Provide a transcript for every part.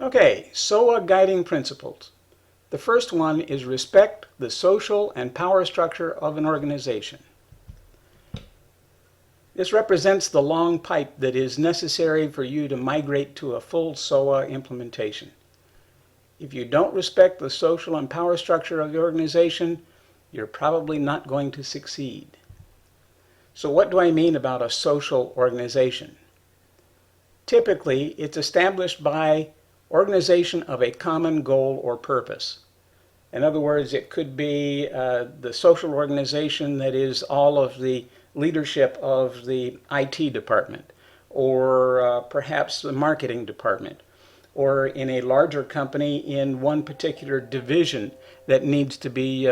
Okay, SOA guiding principles. The first one is respect the social and power structure of an organization. This represents the long pipe that is necessary for you to migrate to a full SOA implementation. If you don't respect the social and power structure of the organization, you're probably not going to succeed. So what do I mean about a social organization? Typically, it's established by organization of a common goal or purpose. In other words, it could be the social organization that is all of the leadership of the IT department, or perhaps the marketing department, or in a larger company in one particular division that needs to be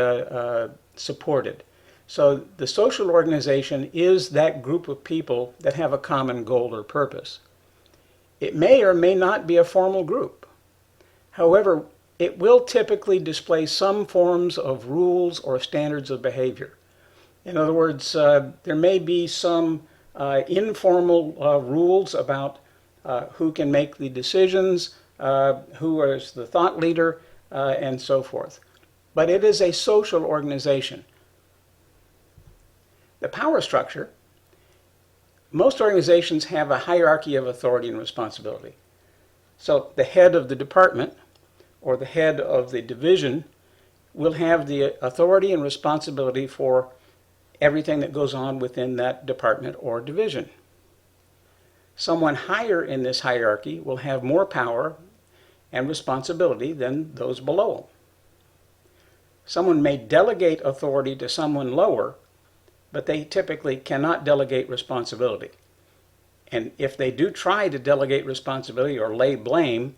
supported. So the social organization is that group of people that have a common goal or purpose. It may or may not be a formal group. However, it will typically display some forms of rules or standards of behavior. In other words, there may be some informal rules about who can make the decisions, who is the thought leader, and so forth. But it is a social organization. The power structure, most organizations have a hierarchy of authority and responsibility. So the head of the department or the head of the division will have the authority and responsibility for everything that goes on within that department or division. Someone higher in this hierarchy will have more power and responsibility than those below them. Someone may delegate authority to someone lower, but they typically cannot delegate responsibility. And if they do try to delegate responsibility or lay blame,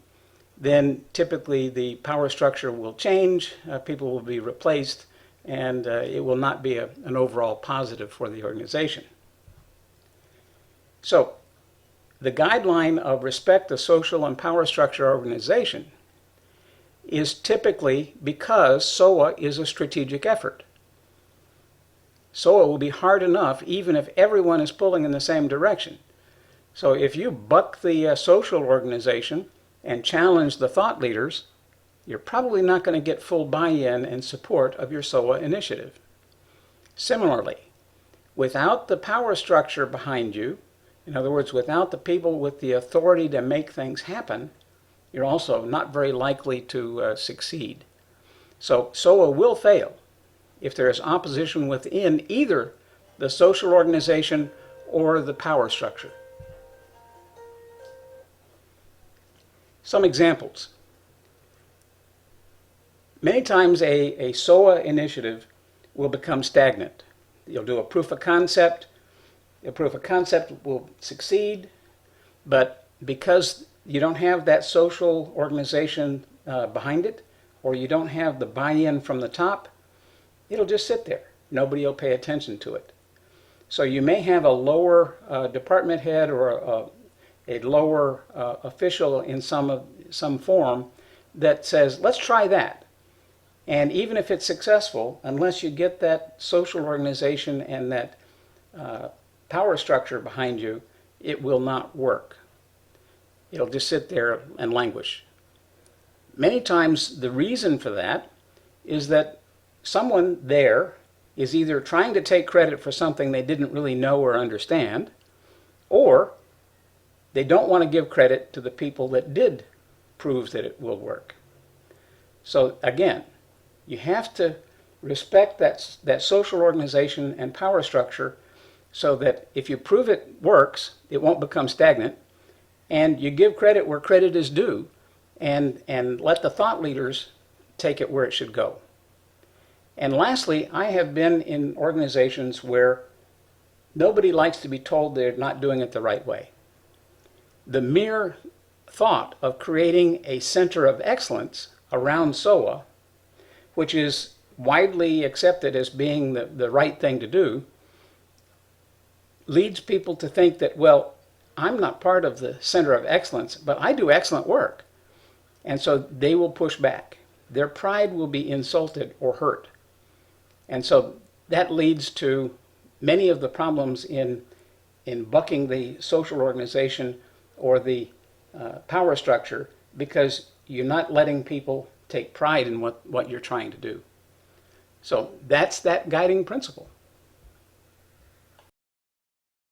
then typically the power structure will change, people will be replaced, and it will not be an overall positive for the organization. So the guideline of respect the social and power structure organization is typically because SOA is a strategic effort. SOA will be hard enough even if everyone is pulling in the same direction. So if you buck the social organization and challenge the thought leaders, you're probably not going to get full buy-in and support of your SOA initiative. Similarly, without the power structure behind you, in other words, without the people with the authority to make things happen, you're also not very likely to succeed. So SOA will fail if there is opposition within either the social organization or the power structure. Some examples. Many times a SOA initiative will become stagnant. You'll do a proof of concept. The proof of concept will succeed, but because you don't have that social organization behind it, or you don't have the buy-in from the top, it'll just sit there. Nobody will pay attention to it. So you may have a lower department head or a lower official in some form that says, let's try that. And even if it's successful, unless you get that social organization and that power structure behind you, it will not work. It'll just sit there and languish. Many times the reason for that is that someone there is either trying to take credit for something they didn't really know or understand, or they don't want to give credit to the people that did prove that it will work. So again, you have to respect that social organization and power structure so that if you prove it works, it won't become stagnant, and you give credit where credit is due, and let the thought leaders take it where it should go. And lastly, I have been in organizations where nobody likes to be told they're not doing it the right way. The mere thought of creating a center of excellence around SOA, which is widely accepted as being the right thing to do, leads people to think that, well, I'm not part of the center of excellence, but I do excellent work. And so they will push back. Their pride will be insulted or hurt. And so that leads to many of the problems in bucking the social organization or the power structure because you're not letting people take pride in what you're trying to do. So that's that guiding principle.